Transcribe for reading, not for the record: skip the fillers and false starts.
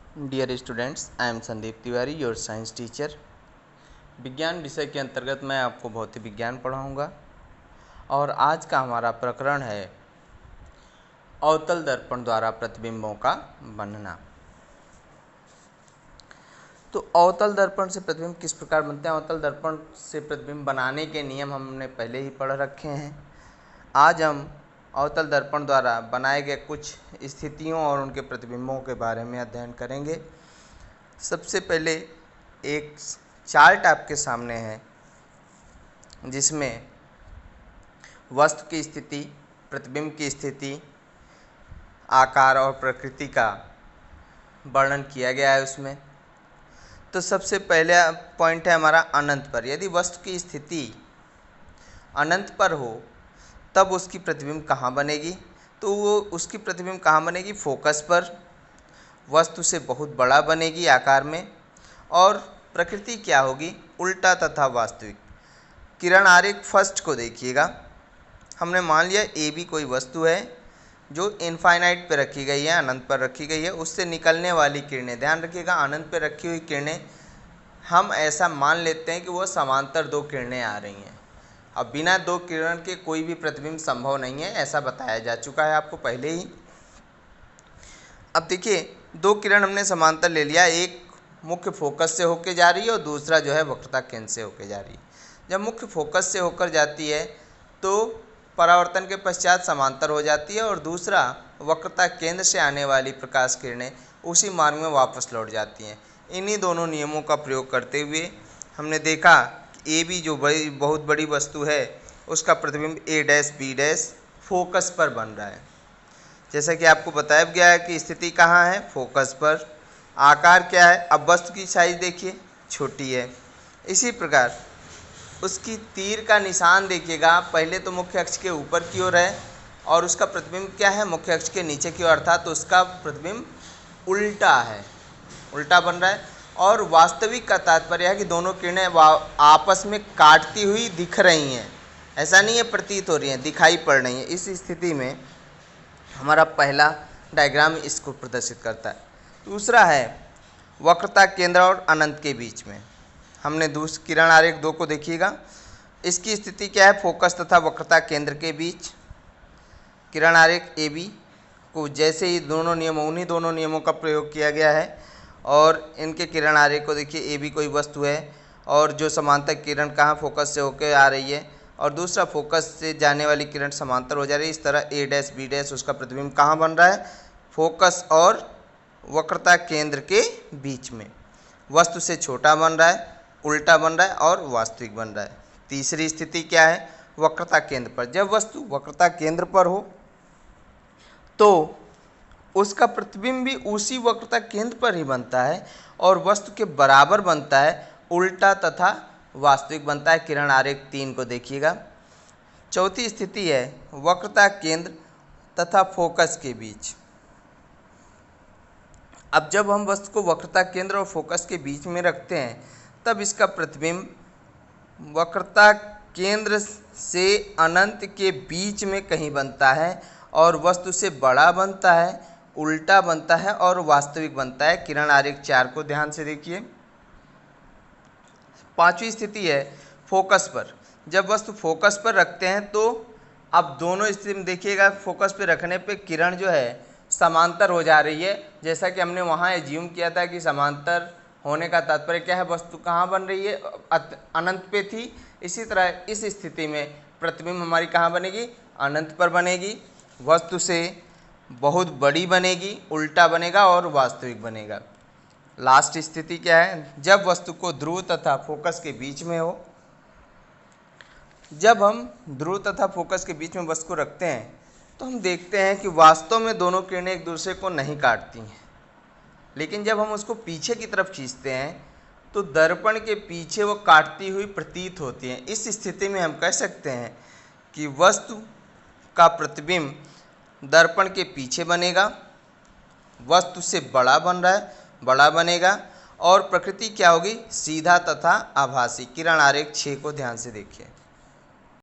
Dear students, I am Sandeep Tiwari, your science teacher. विज्ञान विषय के अंतर्गत मैं आपको भौतिक विज्ञान पढ़ाऊंगा और आज का हमारा प्रकरण है अवतल दर्पण द्वारा प्रतिबिंबों का बनना। तो अवतल दर्पण से प्रतिबिंब किस प्रकार बनते हैं, अवतल दर्पण से प्रतिबिंब बनाने के नियम हमने पहले ही पढ़ रखे हैं। आज हम अवतल दर्पण द्वारा बनाए गए कुछ स्थितियों और उनके प्रतिबिंबों के बारे में अध्ययन करेंगे। सबसे पहले एक चार्ट आपके सामने है जिसमें वस्तु की स्थिति, प्रतिबिंब की स्थिति, आकार और प्रकृति का वर्णन किया गया है उसमें। तो सबसे पहला पॉइंट है हमारा अनंत पर। यदि वस्तु की स्थिति अनंत पर हो तब उसकी प्रतिबिंब कहाँ बनेगी? तो वो उसकी प्रतिबिंब कहाँ बनेगी? फोकस पर, वस्तु से बहुत बड़ा बनेगी आकार में। और प्रकृति क्या होगी? उल्टा तथा वास्तविक। किरण आरेख फर्स्ट को देखिएगा। हमने मान लिया ए बी कोई वस्तु है जो इनफाइनाइट पे रखी गई है, अनंत पर रखी गई है। उससे निकलने वाली किरणें, ध्यान रखिएगा, अनंत पे रखी हुई किरणें हम ऐसा मान लेते हैं कि वो समांतर दो किरणें आ रही हैं। अब बिना दो किरण के कोई भी प्रतिबिंब संभव नहीं है, ऐसा बताया जा चुका है आपको पहले ही। अब देखिए, दो किरण हमने समांतर ले लिया, एक मुख्य फोकस से होकर जा रही है और दूसरा जो है वक्रता केंद्र से होकर जा रही है। जब मुख्य फोकस से होकर जाती है तो परावर्तन के पश्चात समांतर हो जाती है और दूसरा वक्रता केंद्र से आने वाली प्रकाश किरणें उसी मार्ग में वापस लौट जाती हैं। इन्हीं दोनों नियमों का प्रयोग करते हुए हमने देखा कि ए बी जो बहुत बड़ी वस्तु है उसका प्रतिबिंब ए डैश बी डैश फोकस पर बन रहा है। जैसा कि आपको बताया गया है कि स्थिति कहाँ है? फोकस पर। आकार क्या है? अब वस्तु की साइज देखिए, छोटी है। इसी प्रकार उसकी तीर का निशान देखिएगा, पहले तो मुख्य अक्ष के ऊपर की ओर है और उसका प्रतिबिंब क्या है? मुख्य अक्ष के नीचे की ओर, अर्थात तो उसका प्रतिबिंब उल्टा है, उल्टा बन रहा है। और वास्तविक का तात्पर्य है कि दोनों किरणें आपस में काटती हुई दिख रही हैं, ऐसा नहीं है प्रतीत हो रही हैं, दिखाई पड़ रही हैं। इस स्थिति में हमारा पहला डायग्राम इसको प्रदर्शित करता है। दूसरा है वक्रता केंद्र और अनंत के बीच में। हमने किरण आरेख 2 को देखिएगा। इसकी स्थिति क्या है? फोकस तथा वक्रता केंद्र के बीच। किरण आरेख ए बी को जैसे ही उन्हीं दोनों नियमों का प्रयोग किया गया है और इनके किरण आरेख को देखिए। ए बी कोई वस्तु है और जो समांतर किरण कहाँ फोकस से होकर आ रही है और दूसरा फोकस से जाने वाली किरण समांतर हो जा रही है। इस तरह ए डैश बी डैश उसका प्रतिबिंब कहाँ बन रहा है? फोकस और वक्रता केंद्र के बीच में। वस्तु से छोटा बन रहा है, उल्टा बन रहा है और वास्तविक बन रहा है। तीसरी स्थिति क्या है? वक्रता केंद्र पर। जब वस्तु वक्रता केंद्र पर हो तो उसका प्रतिबिंब भी उसी वक्रता केंद्र पर ही बनता है और वस्तु के बराबर बनता है, उल्टा तथा वास्तविक बनता है। किरण आरेख 3 को देखिएगा। चौथी स्थिति है वक्रता केंद्र तथा फोकस के बीच। अब जब हम वस्तु को वक्रता केंद्र और फोकस के बीच में रखते हैं तब इसका प्रतिबिंब वक्रता केंद्र से अनंत के बीच में कहीं बनता है और वस्तु से बड़ा बनता है, उल्टा बनता है और वास्तविक बनता है। किरण आरेख 4 को ध्यान से देखिए। पांचवी स्थिति है फोकस पर। जब वस्तु फोकस पर रखते हैं तो अब दोनों स्थिति में देखिएगा, फोकस पे रखने पे किरण जो है समांतर हो जा रही है। जैसा कि हमने वहाँ एज्यूम किया था कि समांतर होने का तात्पर्य क्या है? वस्तु कहाँ बन रही है? अनंत पे थी। इसी तरह इस स्थिति में प्रतिबिंब हमारी कहाँ बनेगी? अनंत पर बनेगी। वस्तु से बहुत बड़ी बनेगी, उल्टा बनेगा और वास्तविक बनेगा। लास्ट स्थिति क्या है? जब वस्तु को ध्रुव तथा फोकस के बीच में हो। जब हम ध्रुव तथा फोकस के बीच में वस्तु को रखते हैं तो हम देखते हैं कि वास्तव में दोनों किरणें एक दूसरे को नहीं काटती हैं, लेकिन जब हम उसको पीछे की तरफ खींचते हैं तो दर्पण के पीछे वो काटती हुई प्रतीत होती हैं। इस स्थिति में हम कह सकते हैं कि वस्तु का प्रतिबिंब दर्पण के पीछे बनेगा, वस्तु से बड़ा बन रहा है, बड़ा बनेगा और प्रकृति क्या होगी? सीधा तथा आभासी। किरण आरेख 6 को ध्यान से देखिए।